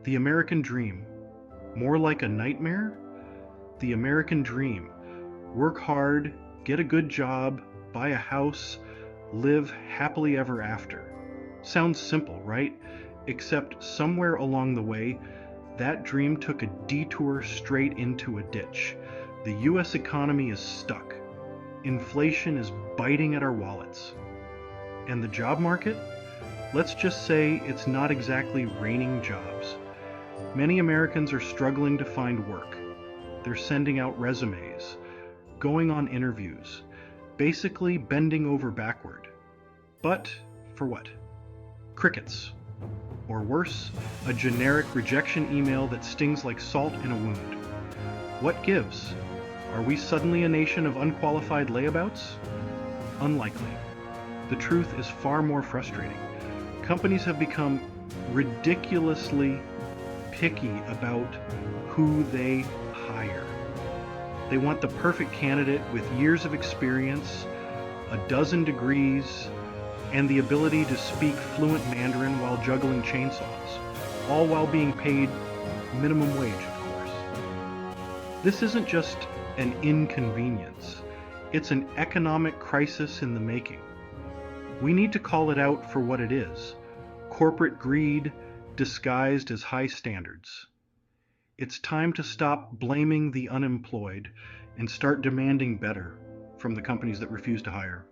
The American dream. More like a nightmare? The American dream. Work hard, get a good job, buy a house, live happily ever after. Sounds simple, right? Except somewhere along the way, that dream took a detour straight into a ditch. The US economy is stuck. Inflation is biting at our wallets. And the job market? Let's just say it's not exactly raining jobs. Many Americans are struggling to find work. They're sending out resumes, going on interviews, basically bending over backward. But for what? Crickets. Or worse, a generic rejection email that stings like salt in a wound. What gives? Are we suddenly a nation of unqualified layabouts? Unlikely. The truth is far more frustrating. Companies have become ridiculously picky about who they hire. They want the perfect candidate with years of experience, a dozen degrees, and the ability to speak fluent Mandarin while juggling chainsaws, all while being paid minimum wage, of course. This isn't just an inconvenience, it's an economic crisis in the making. We need to call it out for what it is: corporate greed disguised as high standards. It's time to stop blaming the unemployed and start demanding better from the companies that refuse to hire.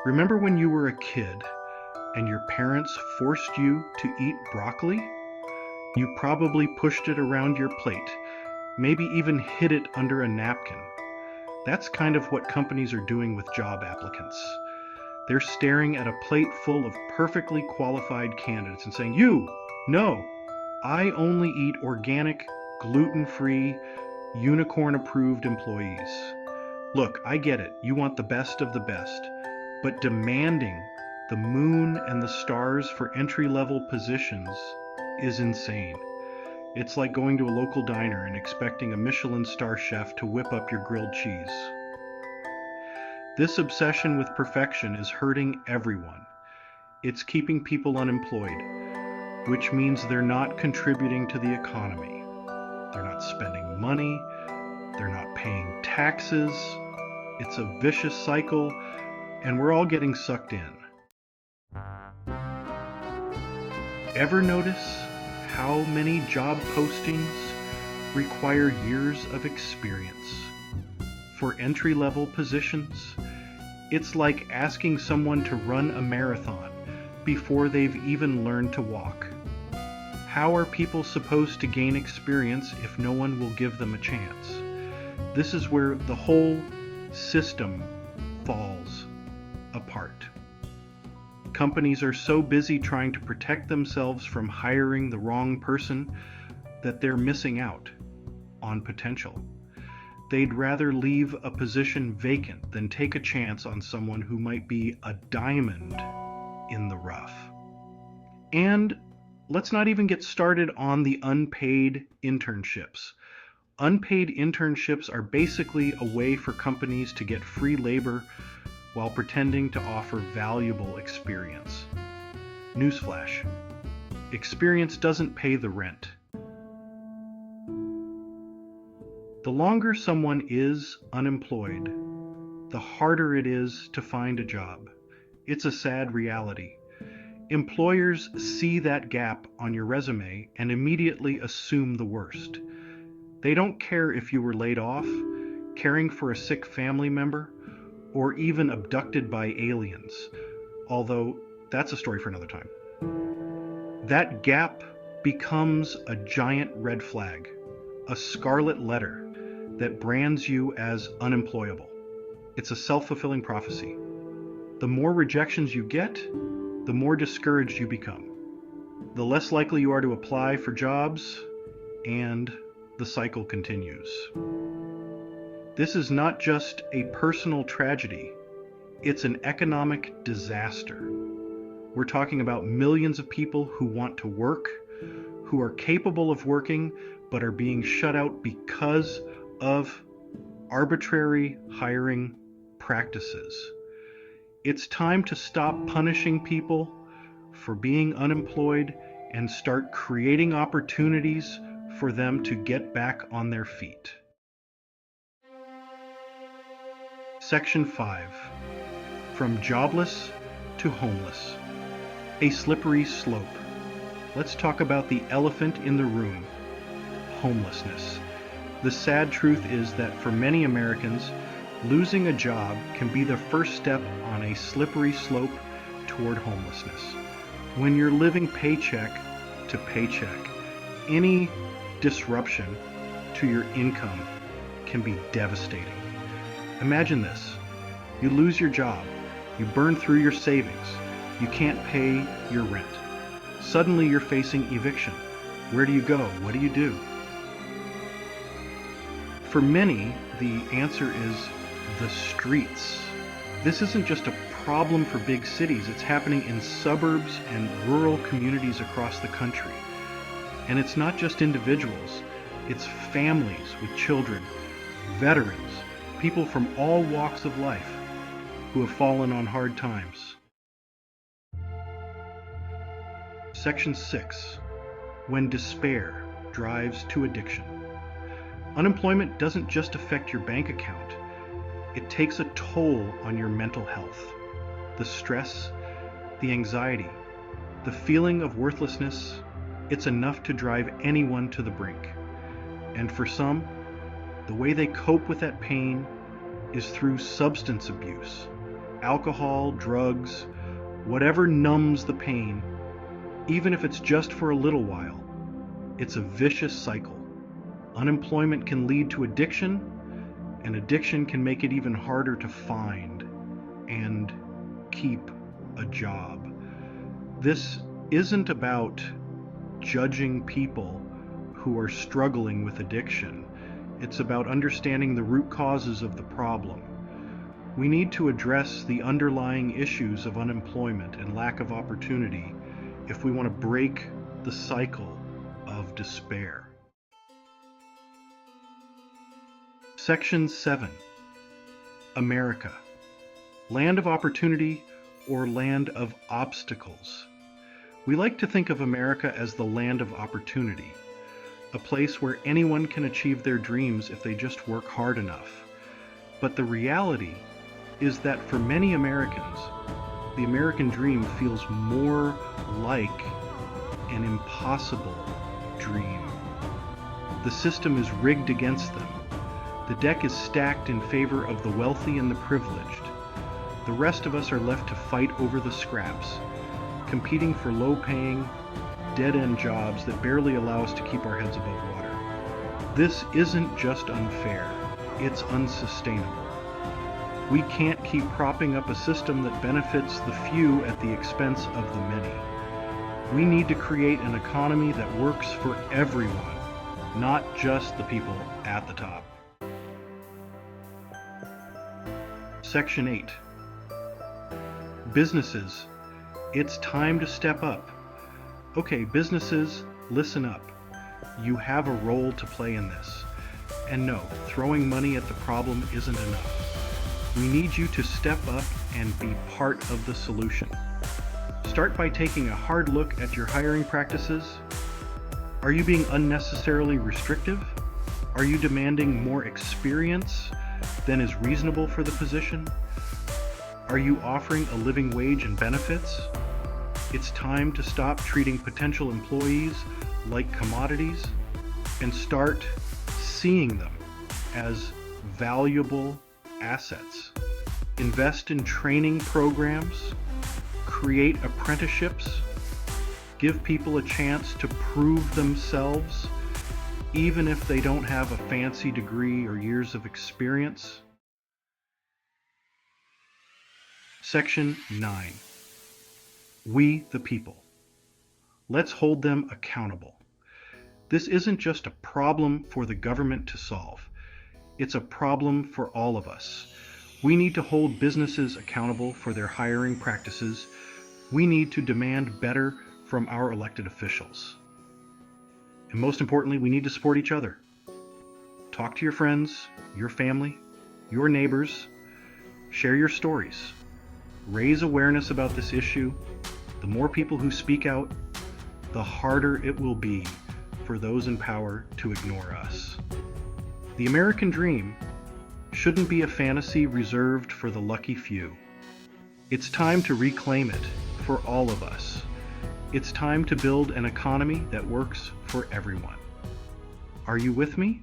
Remember when you were a kid and your parents forced you to eat broccoli? You probably pushed it around your plate, maybe even hid it under a napkin. That's kind of what companies are doing with job applicants. They're staring at a plate full of perfectly qualified candidates and saying, no, I only eat organic, gluten-free, unicorn-approved employees. Look, I get it, you want the best of the best, but demanding the moon and the stars for entry-level positions is insane. It's like going to a local diner and expecting a Michelin star chef to whip up your grilled cheese. This obsession with perfection is hurting everyone. It's keeping people unemployed, which means they're not contributing to the economy. They're not spending money, they're not paying taxes. It's a vicious cycle, and we're all getting sucked in. Ever notice how many job postings require years of experience? For entry-level positions, it's like asking someone to run a marathon before they've even learned to walk. How are people supposed to gain experience if no one will give them a chance? This is where the whole system falls apart. Companies are so busy trying to protect themselves from hiring the wrong person that they're missing out on potential. They'd rather leave a position vacant than take a chance on someone who might be a diamond in the rough. And let's not even get started on the unpaid internships. Unpaid internships are basically a way for companies to get free labor while pretending to offer valuable experience. Newsflash: experience doesn't pay the rent. The longer someone is unemployed, the harder it is to find a job. It's a sad reality. Employers see that gap on your resume and immediately assume the worst. They don't care if you were laid off, caring for a sick family member, or even abducted by aliens, although that's a story for another time. That gap becomes a giant red flag, a scarlet letter that brands you as unemployable. It's a self-fulfilling prophecy. The more rejections you get, the more discouraged you become. The less likely you are to apply for jobs, and the cycle continues. This is not just a personal tragedy, it's an economic disaster. We're talking about millions of people who want to work, who are capable of working, but are being shut out because of arbitrary hiring practices. It's time to stop punishing people for being unemployed and start creating opportunities for them to get back on their feet. Section 5. From jobless to homeless. A slippery slope. Let's talk about the elephant in the room, homelessness. The sad truth is that for many Americans, losing a job can be the first step on a slippery slope toward homelessness. When you're living paycheck to paycheck, any disruption to your income can be devastating. Imagine this. You lose your job. You burn through your savings. You can't pay your rent. Suddenly you're facing eviction. Where do you go? What do you do? For many, the answer is the streets. This isn't just a problem for big cities. It's happening in suburbs and rural communities across the country. And it's not just individuals. It's families with children, veterans, people from all walks of life who have fallen on hard times. Section 6. When despair drives to addiction. Unemployment doesn't just affect your bank account. It takes a toll on your mental health. The stress, the anxiety, the feeling of worthlessness, it's enough to drive anyone to the brink. And for some, the way they cope with that pain is through substance abuse. Alcohol, drugs, whatever numbs the pain, even if it's just for a little while. It's a vicious cycle. Unemployment can lead to addiction, and addiction can make it even harder to find and keep a job. This isn't about judging people who are struggling with addiction. It's about understanding the root causes of the problem. We need to address the underlying issues of unemployment and lack of opportunity if we want to break the cycle of despair. Section 7. America. Land of opportunity or land of obstacles. We like to think of America as the land of opportunity, a place where anyone can achieve their dreams if they just work hard enough. But the reality is that for many Americans, the American dream feels more like an impossible dream. The system is rigged against them. The deck is stacked in favor of the wealthy and the privileged. The rest of us are left to fight over the scraps, competing for low-paying, dead-end jobs that barely allow us to keep our heads above water. This isn't just unfair, it's unsustainable. We can't keep propping up a system that benefits the few at the expense of the many. We need to create an economy that works for everyone, not just the people at the top. Section 8. Businesses. It's time to step up. Okay, businesses, listen up. You have a role to play in this. And no, throwing money at the problem isn't enough. We need you to step up and be part of the solution. Start by taking a hard look at your hiring practices. Are you being unnecessarily restrictive? Are you demanding more experience than is reasonable for the position? Are you offering a living wage and benefits? It's time to stop treating potential employees like commodities and start seeing them as valuable assets. Invest in training programs, create apprenticeships, give people a chance to prove themselves, even if they don't have a fancy degree or years of experience. Section 9. We the people. Let's hold them accountable. This isn't just a problem for the government to solve. It's a problem for all of us. We need to hold businesses accountable for their hiring practices. We need to demand better from our elected officials. And most importantly, we need to support each other. Talk to your friends, your family, your neighbors. Share your stories. Raise awareness about this issue. The more people who speak out, the harder it will be for those in power to ignore us. The American dream shouldn't be a fantasy reserved for the lucky few. It's time to reclaim it for all of us. It's time to build an economy that works for everyone. Are you with me?